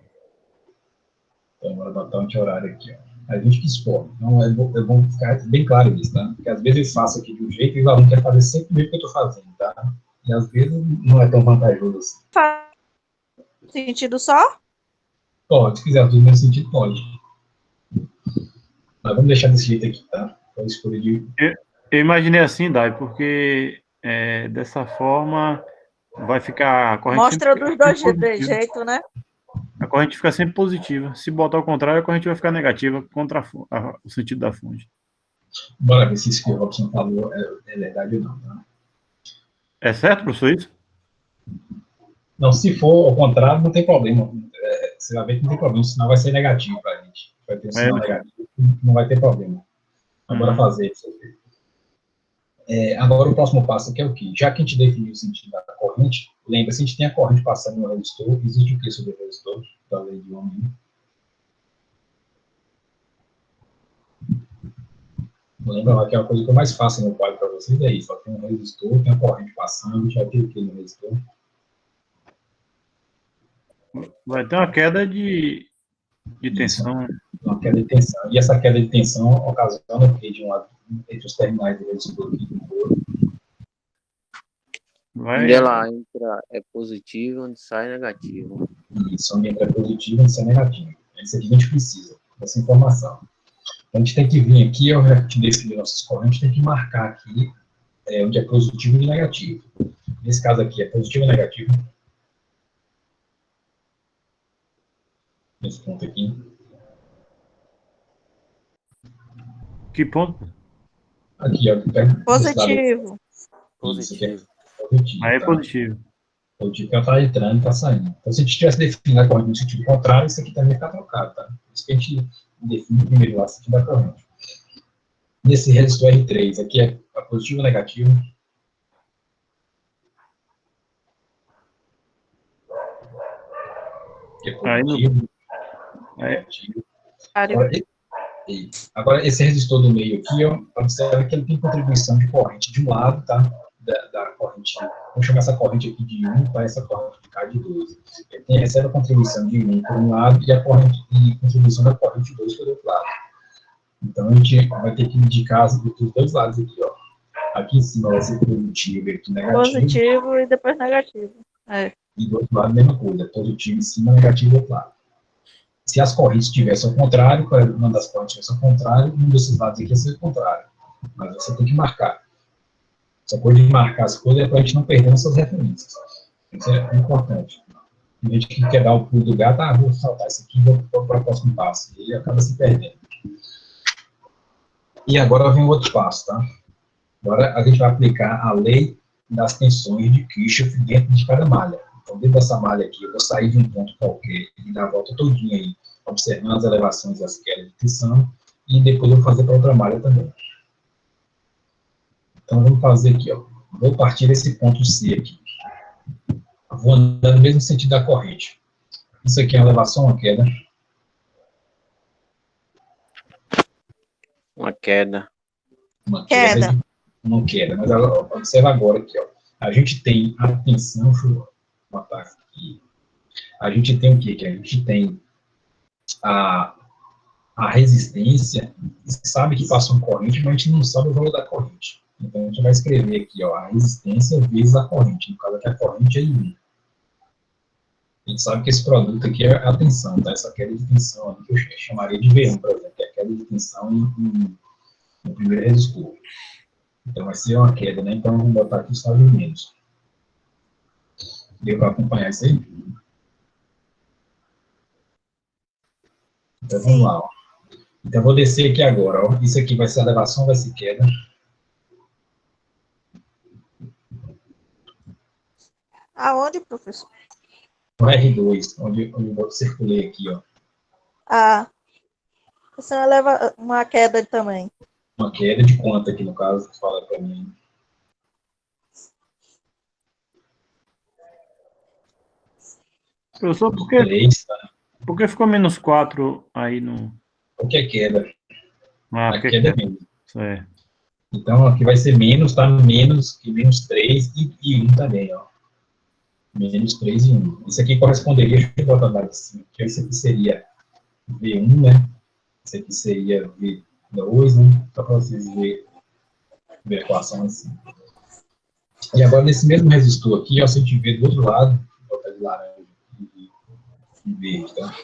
Então, vou botar anti-horário aqui, ó. A gente que escolhe. Então, é bom ficar bem claro isso, tá? Porque às vezes eu faço aqui de um jeito e o aluno quer fazer sempre do jeito que eu estou fazendo, tá? E às vezes não é tão vantajoso assim. Faz sentido só? Pode, se quiser tudo nesse sentido, pode. Mas vamos deixar desse jeito aqui, tá? Então, escolher de... Eu imaginei assim, Dai, porque dessa forma vai ficar a corrente. Mostra dos dois jeitos, né? A corrente fica sempre positiva. Se botar ao contrário, a corrente vai ficar negativa contra o sentido da fonte. Bora ver se isso que o Robson falou é verdade ou não, tá? É certo, professor, isso? Não, se for ao contrário, não tem problema. Você vai ver que não tem problema, senão vai ser negativo para a gente. Vai ter um sinal negativo, não vai ter problema. Agora fazer isso aqui. Agora o próximo passo aqui é o quê? Já que a gente definiu o sentido da corrente, lembra, se a gente tem a corrente passando no resistor, existe o que sobre o resistor? Da lei de Ohm. Lembra lá que é uma coisa que eu mais faço no quadro para vocês, é isso. Só tem um resistor, tem a corrente passando, a gente vai ter o que no resistor? Vai ter uma queda de tensão. Uma queda de tensão. E essa queda de tensão ocasiona o quê? De um lado, entre os terminais do resistor aqui do couro. Onde ela entra é positivo, onde sai é negativo. Isso, onde entra é positivo, onde sai é negativo. Isso aqui a gente precisa, dessa informação. Então, a gente tem que vir aqui, eu já te defini nossas correntes, tem que marcar aqui onde é positivo e negativo. Nesse caso aqui, é positivo e negativo. Nesse ponto aqui. Que ponto? Aqui, ó. Positivo. Positivo. Positivo. Aí é tá? positivo. Positivo que ela está entrando e está saindo. Então, se a gente tivesse definido a corrente no sentido contrário, isso aqui também fica trocado, tá? Por isso que a gente define primeiro lá o sentido da corrente. Nesse resistor R3, aqui é positivo ou negativo? Aqui é positivo. Negativo. Agora, esse resistor do meio aqui, ó, observa que ele tem contribuição de corrente de um lado, tá? Da corrente, vamos chamar essa corrente aqui de 1 para essa corrente de cá de 2. Ele recebe a contribuição de 1 por um lado e a contribuição da corrente 2 pelo outro lado. Então, a gente vai ter que indicar dos dois lados aqui, ó. Aqui em cima vai ser positivo e aqui negativo. Positivo e depois negativo. É. E do outro lado, a mesma coisa. Positivo em cima, negativo do outro lado. Se as correntes estivessem ao contrário, uma das correntes estivesse ao contrário, um desses lados aqui ia ser o contrário. Mas você tem que marcar. Essa coisa de marcar as coisas é para a gente não perder nossas referências. Isso é importante. Tem gente que quer dar o pulo do gato, vou saltar isso aqui e vou para o próximo passo. E ele acaba se perdendo. E agora vem o outro passo, tá? Agora a gente vai aplicar a lei das tensões de Kirchhoff dentro de cada malha. Então, dentro dessa malha aqui, eu vou sair de um ponto qualquer e dar a volta todinha aí, observando as elevações e as quedas de tensão, e depois eu vou fazer para outra malha também. Então, vamos fazer aqui, ó. Vou partir desse ponto C aqui. Vou andar no mesmo sentido da corrente. Isso aqui é uma elevação ou uma queda? Uma queda. Uma queda. Queda. Uma queda. Mas observa agora aqui, ó. A gente tem a tensão, deixa eu botar aqui. A gente tem o quê? Que a gente tem a resistência, sabe que passa uma corrente, mas a gente não sabe o valor da corrente. Então, a gente vai escrever aqui, ó, a resistência vezes a corrente. No caso aqui, a corrente é I1. A gente sabe que esse produto aqui é a tensão, tá? Essa queda de tensão aqui, que eu chamaria de V1, por exemplo, que é a queda de tensão no primeiro resistor. Então, vai ser uma queda, né? Então, vamos botar aqui só de menos. Deu para acompanhar isso aí? Então, vamos lá, ó. Então, eu vou descer aqui agora, ó. Isso aqui vai ser elevação, vai ser queda. Aonde, professor? No R2, onde eu circulei aqui, ó. Ah, você leva uma queda também. Uma queda de quanto aqui, no caso, que fala para mim? Professor, por que ficou menos 4 aí no... Porque é queda. Ah, A queda é menos. É. Então, aqui vai ser menos, tá? Menos 3 e 1 também, ó. Menos 3 e 1. Isso aqui corresponderia, deixa eu botar lá em cima, que isso aqui seria V1, né? Isso aqui seria V2, né? Só para vocês verem a equação assim. E agora, nesse mesmo resistor aqui, ó, se a gente ver do outro lado, vou botar de laranja e verde, tá?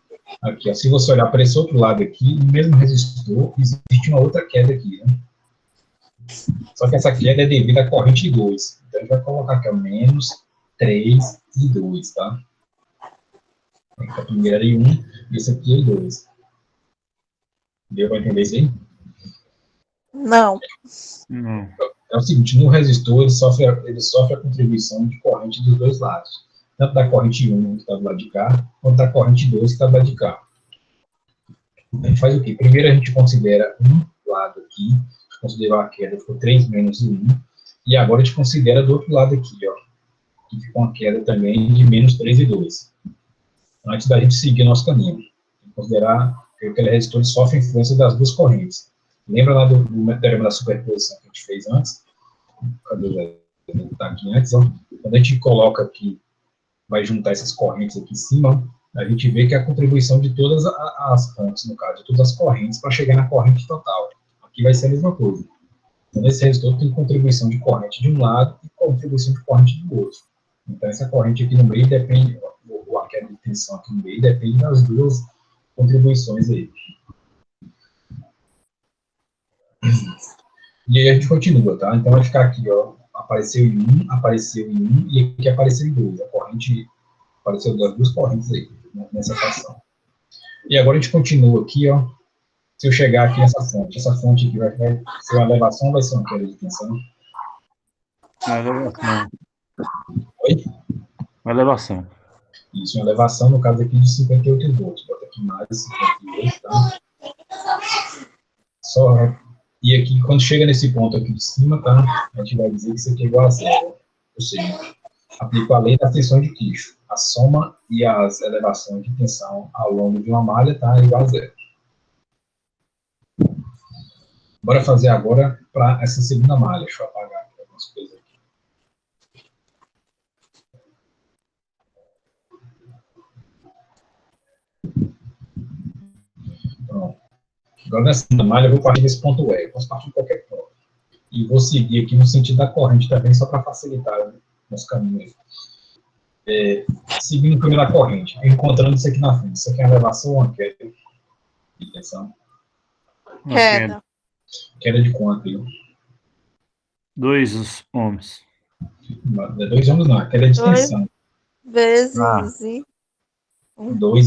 Aqui, ó, se você olhar para esse outro lado aqui, no mesmo resistor, existe uma outra queda aqui, né? Só que essa queda é devido à corrente 2. Então, a gente vai colocar aqui, ó, menos 3 e 2, tá? A primeira era I1, e esse aqui é I2. Deu para entender isso aí? Não. Não. É o seguinte, no resistor, ele sofre a contribuição de corrente dos dois lados. Tanto da corrente 1, que está do lado de cá, quanto da corrente 2, que está do lado de cá. A gente faz o quê? Primeiro a gente considera um lado aqui, considerou a queda, ficou 3 menos 1, e agora a gente considera do outro lado aqui, ó, que ficou uma queda também de menos 3 e 2. Antes da gente seguir nosso caminho. Considerar que aquele resistor sofre a influência das duas correntes. Lembra lá do teorema da superposição que a gente fez antes? Cadê o tá aqui antes, ó? Quando a gente coloca aqui, vai juntar essas correntes aqui em cima, a gente vê que é a contribuição de todas as fontes, no caso, de todas as correntes, para chegar na corrente total. Aqui vai ser a mesma coisa. Então, nesse resistor tem contribuição de corrente de um lado e contribuição de corrente do outro. Então, essa corrente aqui no meio depende, a queda de tensão aqui no meio depende das duas contribuições aí. E aí a gente continua, tá? Então, vai ficar aqui, ó, apareceu em 1, e aqui apareceu em 2. A corrente, apareceu das duas correntes aí, nessa equação. E agora a gente continua aqui, ó. Se eu chegar aqui nessa fonte aqui vai ser uma elevação ou vai ser uma queda de tensão? Uma elevação. Oi? Uma elevação. Isso, uma elevação, no caso aqui, de 58 volts. Bota aqui mais 58, tá? Só. E aqui, quando chega nesse ponto aqui de cima, tá? A gente vai dizer que isso aqui é igual a zero. Ou seja, aplico a lei da tensão de Kirchhoff. A soma e as elevações de tensão ao longo de uma malha tá igual a zero. Bora fazer agora para essa segunda malha. Deixa eu apagar aqui algumas coisas aqui. Pronto. Agora, nessa malha, eu vou partir desse ponto E. Eu posso partir de qualquer ponto. E vou seguir aqui no sentido da corrente também, só para facilitar, né, nosso caminho. Seguindo primeiro a corrente, encontrando isso aqui na frente. Isso aqui é uma elevação ou uma queda? Atenção. Queda. Queda de quanto aí? 2 ohms. Não é 2 ohms, não. Queda de tensão. Vezes 2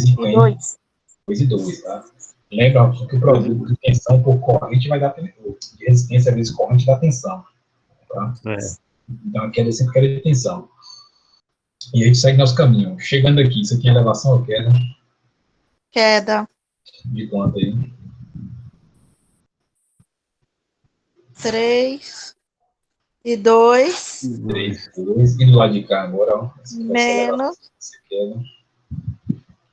e 2. 2 e 2, tá? Lembra que o produto de tensão por corrente vai dar de resistência vezes corrente dá tensão. Tá? Então, a queda é sempre queda de tensão. E a gente segue nosso caminho. Chegando aqui, isso aqui é elevação ou queda? Queda. De quanto aí? 3 e 2. 3 e 2. E do lado de cá agora, ó. Menos.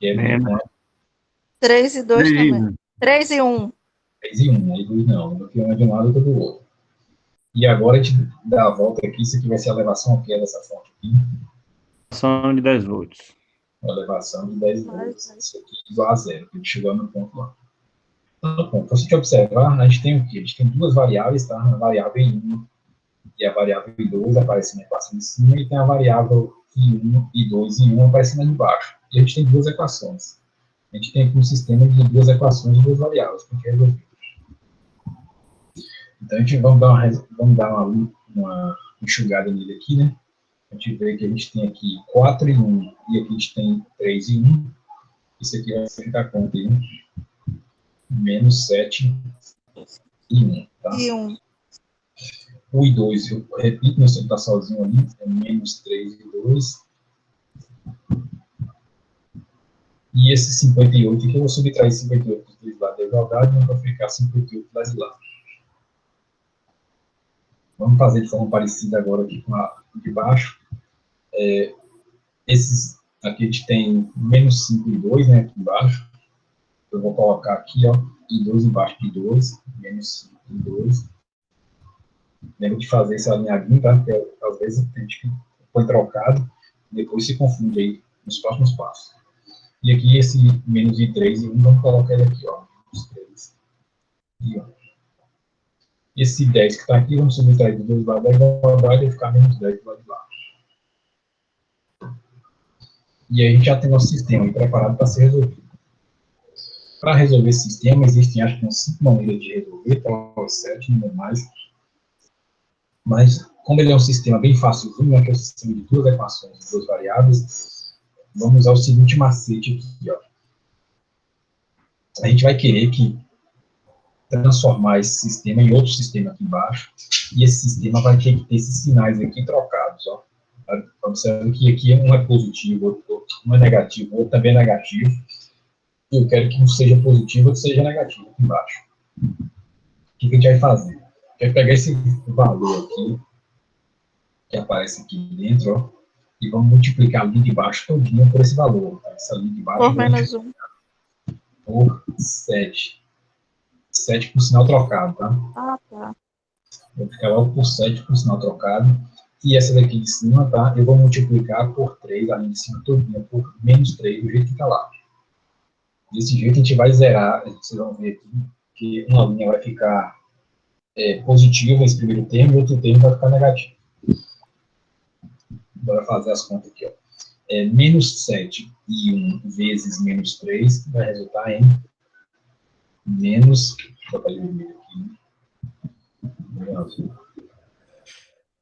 Queda de quanto? 3 e 2 também. 3 e 1. 3 e 1. Aí 2 não. Aqui um é de um lado e outro do outro. E agora a gente dá a volta aqui. Isso aqui vai ser a elevação ou queda dessa fonte aqui? Elevação de 10 volts. Uma elevação de 10 volts. Isso aqui igual a zero. A gente chegou no ponto lá. No ponto. Então, se a gente observar, a gente tem o quê? A gente tem duas variáveis, tá? A variável I1 e a variável I2 aparecendo na equação de cima, e tem a variável I1, I2 e I1 aparecendo ali embaixo. E a gente tem duas equações. A gente tem aqui um sistema de duas equações de duas variáveis, porque é resolvido. Então, a gente vamos dar uma enxugada nele aqui, né? A gente vê que a gente tem aqui 4 e 1, e aqui a gente tem 3 e 1. Isso aqui vai ficar quanto aí? Menos 7 e 1, tá? E 1. O I2, eu repito, né, se ele está sozinho ali, é menos 3 e 2. E esse 58 aqui, eu vou subtrair 58 dos dois lados da igualdade, e vou ficar 58 lá de lá. Vamos fazer de forma parecida agora aqui com a de baixo. Esses aqui a gente tem menos 5 e 2, né, aqui embaixo. Eu vou colocar aqui, ó, I2 embaixo de 2, menos 5 e 2. Lembra de fazer esse alinhadinho, tá? Porque às vezes a gente põe trocado, depois se confunde aí nos próximos passos. E aqui esse menos I3 e 1, vamos colocar ele aqui, ó, menos 3 e 1. Esse 10 que está aqui, vamos subtrair dos dois lados da igualdade e ficar menos 10 do lado de lá. E aí a gente já tem nosso sistema aí preparado para ser resolvido. Para resolver esse sistema, existem acho que umas 5 maneiras de resolver, talvez 7, não é mais. Mas, como ele é um sistema bem fácilzinho, né, que é um sistema de duas equações, de duas variáveis, vamos usar o seguinte macete aqui, ó. A gente vai querer transformar esse sistema em outro sistema aqui embaixo, e esse sistema vai ter que ter esses sinais aqui trocados, ó. Observe que aqui um é positivo, um é negativo, o outro também é negativo, e eu quero que um seja positivo e outro seja negativo aqui embaixo. O que a gente vai fazer? A gente vai pegar esse valor aqui, que aparece aqui dentro, ó, e vamos multiplicar a linha de baixo todinha por esse valor. Tá? Essa linha de baixo Por menos 1. Por 7. 7 por sinal trocado, tá? Ah, tá. Vou ficar logo por 7 por sinal trocado. E essa daqui de cima, tá? Eu vou multiplicar por 3, a linha de cima todinha, por menos 3, do jeito que tá lá. Desse jeito a gente vai zerar, vocês vão ver aqui, que uma linha vai ficar positiva, esse primeiro termo, e outro termo vai ficar negativo. Bora fazer as contas aqui, ó. Menos 7 e 1 vezes menos 3 vai resultar em menos, vou fazer vermelho aqui,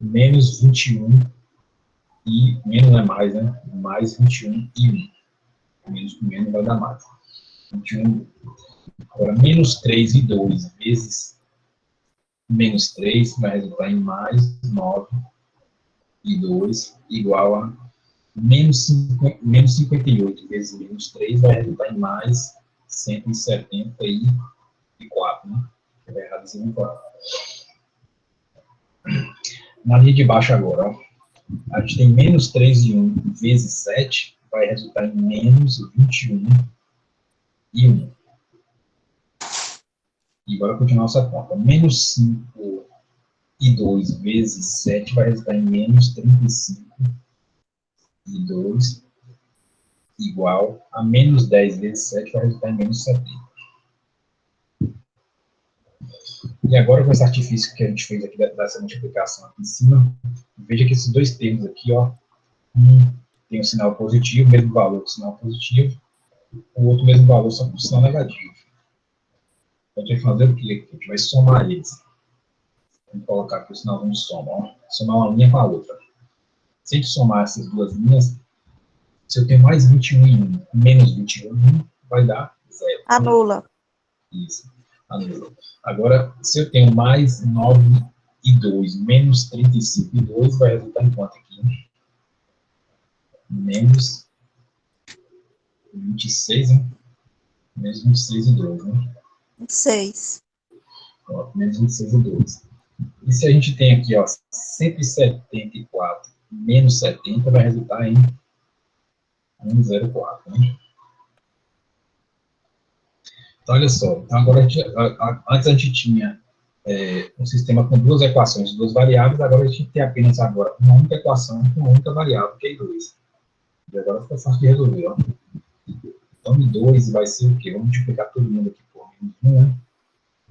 menos 21 e, menos é mais, né? Mais 21 e 1. Menos com menos vai dar mais. 21. Agora, menos 3 e 2 vezes menos 3 vai resultar em mais 9 e 2 igual a menos 58 vezes menos 3 vai resultar em mais 174, né? Vai errado esse 4. Na linha de baixo agora, ó, a gente tem menos 3 e 1 vezes 7 vai resultar em menos 21 e 1. E bora continuar nossa conta. Menos 5 e 2 vezes 7 vai resultar em menos 35 e 2 igual a menos 10 vezes 7 vai resultar em menos 70. E agora, com esse artifício que a gente fez aqui dessa multiplicação aqui em cima, veja que esses dois termos aqui, ó, um tem um sinal positivo, mesmo valor com sinal positivo, o outro mesmo valor só com sinal negativo. Então, a gente vai fazer o quê? A gente vai somar eles. Vamos colocar aqui o sinal de soma, ó. Somar uma linha com a outra. Se a gente somar essas duas linhas, se eu tenho mais 21 em 1, menos 21 em 1, vai dar 0. Anula. Isso, anula. Agora, se eu tenho mais 9 e 2, menos 35 e 2, vai resultar em quanto aqui? Menos 26, né? Menos 26 e 2, né? 6. Ó, menos 26 e 2. E se a gente tem aqui, ó, 174 menos 70, vai resultar em 104, né? Então, olha só. Então, agora, antes a gente tinha um sistema com duas equações, duas variáveis, agora a gente tem apenas agora uma única equação com uma única variável, que é I2. E agora fica fácil de resolver, ó. Então, I2 vai ser o quê? Vamos multiplicar todo mundo aqui por menos 1, né?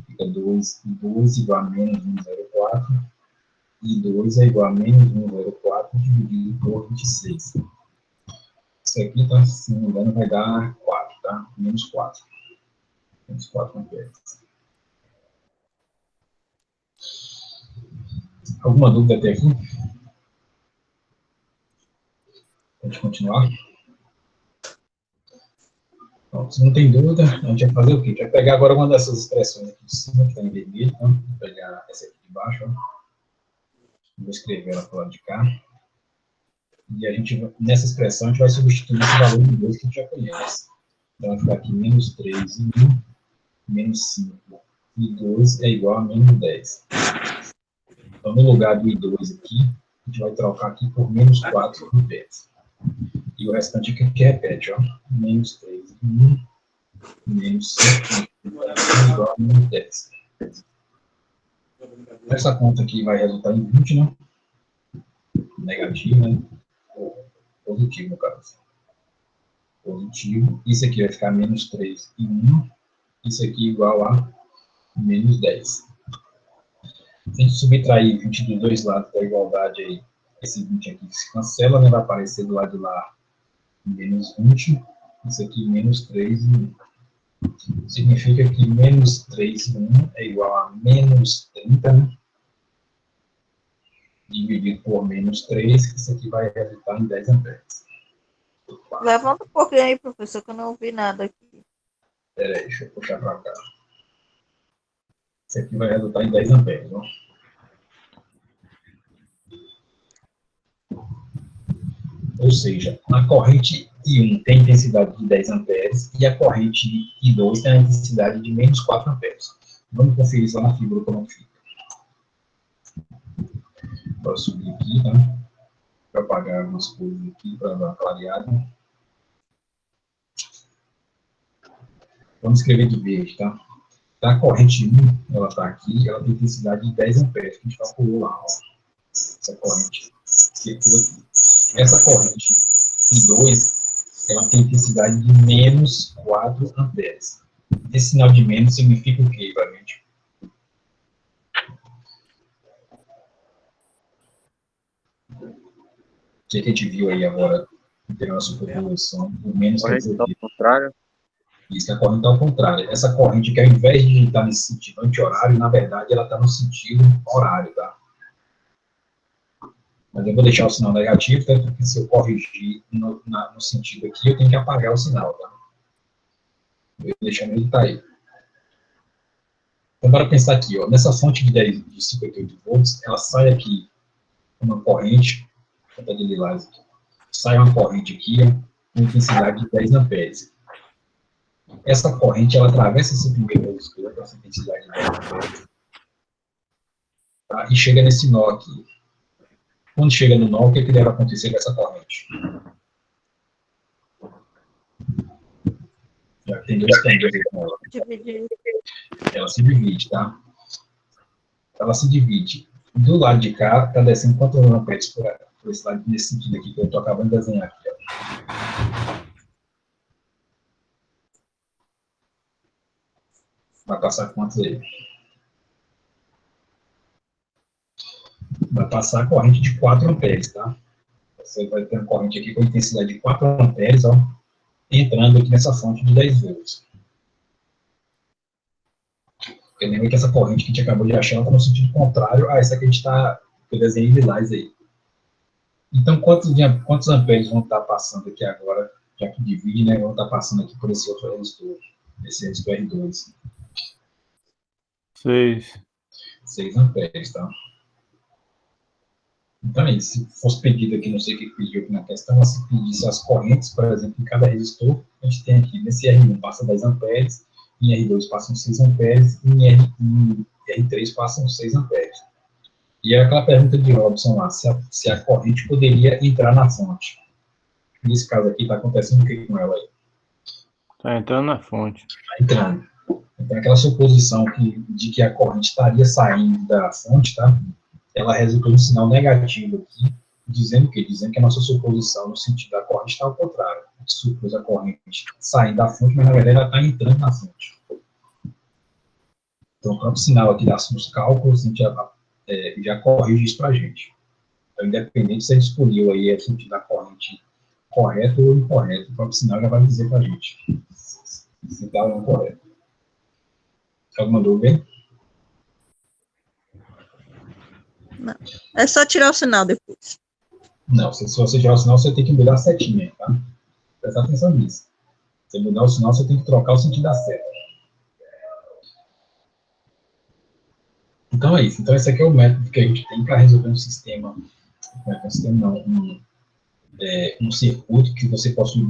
Fica 2 igual a menos 104. E 2 é igual a menos 104 dividido por 26. Isso aqui, tá, se não me engano, vai dar 4, tá? Menos 4. Menos 4 amperes. Alguma dúvida até aqui? Pode continuar? Bom, se não tem dúvida, a gente vai fazer o quê? A gente vai pegar agora uma dessas expressões aqui de cima, que está em vermelho, então, vou pegar essa aqui de baixo, ó. Vou escrever ela para o lado de cá. E a gente, nessa expressão, a gente vai substituir esse valor de 2 que a gente já conhece. Então, vai ficar aqui menos 3 e 1, menos 5 e 2 é igual a menos 10. Então, no lugar do I2 aqui, a gente vai trocar aqui por menos 4 amperes. E o restante aqui que repete, ó. Menos 3 e 1, menos 5 é igual a menos 10. Essa conta aqui vai resultar em 20, né? Negativo, né? Ou positivo, no caso. Positivo. Isso aqui vai ficar menos 3 e 1. Isso aqui igual a menos 10. Se a gente subtrair 20 dos dois lados da igualdade aí, esse 20 aqui se cancela, né? Vai aparecer do lado de lá menos 20. Isso aqui menos 3 e 1. Significa que menos 3 e 1 é igual a menos 30, né? Dividido por menos 3, que isso aqui vai resultar em 10 amperes. Levanta um pouquinho aí, professor, que eu não ouvi nada aqui. Espera aí, deixa eu puxar para cá. Isso aqui vai resultar em 10 amperes, ó. Ou seja, a corrente I1 tem intensidade de 10 amperes e a corrente I2 tem a intensidade de menos 4 amperes. Vamos conferir isso lá na figura como fica. Vou subir aqui, tá? Para apagar algumas coisas aqui, para dar uma clareada. Vamos escrever de verde, tá? A corrente 1, ela está aqui, ela tem intensidade de 10 amperes, que a gente calculou lá, ó. Essa corrente circula aqui. Essa corrente I2, ela tem intensidade de menos 4 amperes. Esse sinal de menos significa o quê, Ivamente? O que a gente viu aí agora, em a superposição, o menos quer dizer o quê? Contrário. Isso, a corrente está ao contrário. Essa corrente que, ao invés de estar nesse sentido anti-horário, na verdade, ela está no sentido horário, tá? Mas eu vou deixar o sinal negativo, tanto porque se eu corrigir no sentido aqui, eu tenho que apagar o sinal, tá? Eu vou deixando ele tá aí. Então, bora pensar aqui, ó. Nessa fonte de 58 volts, ela sai aqui uma corrente, vou botar de lilás aqui. Sai uma corrente aqui, ó, com intensidade de 10 amperes. Essa corrente, ela atravessa esse primeiro resistor, com essa intensidade de 10 amperes, tá? E chega nesse nó aqui. Quando chega no nó, o que deve acontecer com essa corrente? Já tem dois caminhos com ela. Ela se divide, tá? Ela se divide. Do lado de cá, está descendo quantos amperes por esse lado, nesse sentido aqui, que eu estou acabando de desenhar aqui, ó. Vai passar quantos aí? passar a corrente de 4 amperes, tá? Você vai ter uma corrente aqui com intensidade de 4 amperes, ó, entrando aqui nessa fonte de 10 volts. Lembra que essa corrente que a gente acabou de achar está no sentido contrário a essa que a gente está, que eu desenhei de lilás aí. Então, quantos amperes vão estar passando aqui agora, já que divide, né, vão estar passando aqui por esse outro resistor, esse resistor R2. 6 amperes, tá? Então, aí, se fosse pedido aqui, não sei o que pediu aqui na questão, se pedisse as correntes, por exemplo, em cada resistor, a gente tem aqui, nesse R1 passa 10 amperes, em R2 passam 6 amperes, e em R3 passam 6 amperes. E é aquela pergunta de Robson lá, se a corrente poderia entrar na fonte. Nesse caso aqui, está acontecendo o que com ela aí? Está entrando na fonte. Está entrando. Então, aquela suposição de que a corrente estaria saindo da fonte, tá? Ela resultou em um sinal negativo aqui, dizendo o quê? Dizendo que a nossa suposição no sentido da corrente está ao contrário. A gente supôs a corrente saindo da fonte, mas na verdade ela está entrando na fonte. Então, o próprio sinal aqui dos cálculos, a gente já corrige isso para a gente. Então, independente se a gente escolheu aí o sentido da corrente correto ou incorreto, o próprio sinal já vai dizer para a gente se está ou não correto. Alguma dúvida? Não. É só tirar o sinal depois. Não, se você tirar o sinal, você tem que mudar a setinha, tá? Presta atenção nisso. Se você mudar o sinal, você tem que trocar o sentido da seta. Então é isso. Então esse aqui é o método que a gente tem para resolver um sistema, um circuito que você possui,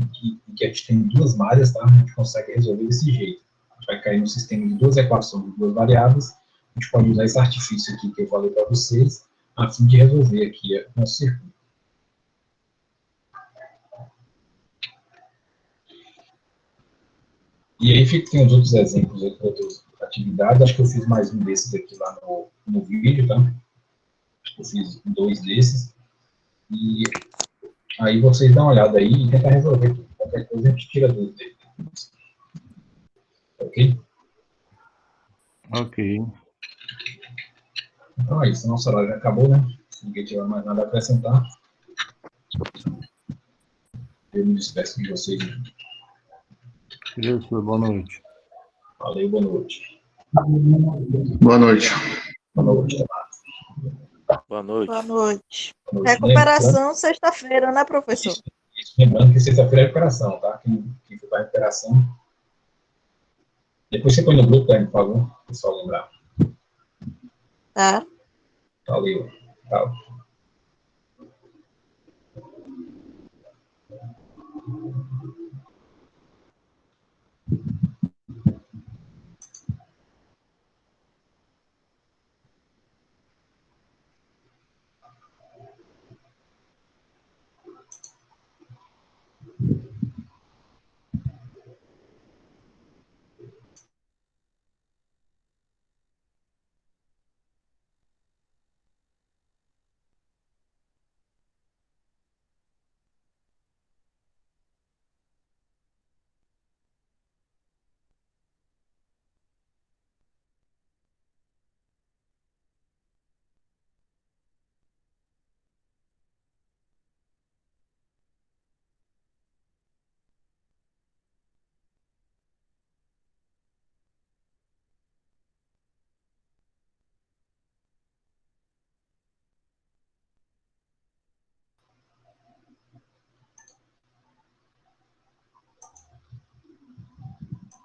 que a gente tem duas malhas, tá? A gente consegue resolver desse jeito. A gente vai cair no sistema de duas equações de duas variáveis. A gente pode usar esse artifício aqui que eu falei para vocês, a fim de resolver aqui o nosso circuito. E aí tem os outros exemplos, outras atividades. Acho que eu fiz mais um desses aqui lá no vídeo, tá? Acho que eu fiz 2 desses. E aí vocês dão uma olhada aí e tentam resolver tudo. Qualquer coisa a gente tira dúvida aí. Ok? Ok. Então é isso. Nossa hora já acabou, né? Se ninguém tiver mais nada a acrescentar. Eu me despeço de vocês. Boa noite. Valeu, boa noite. Boa noite. Boa noite. Boa noite. Boa noite. Boa noite. Recuperação sexta-feira, né, professor? Isso. Lembrando que sexta-feira é recuperação, tá? Quem for para recuperação. Depois você põe no grupo, tá, por favor? Pessoal lembrar. Tá. Valeu. Tchau.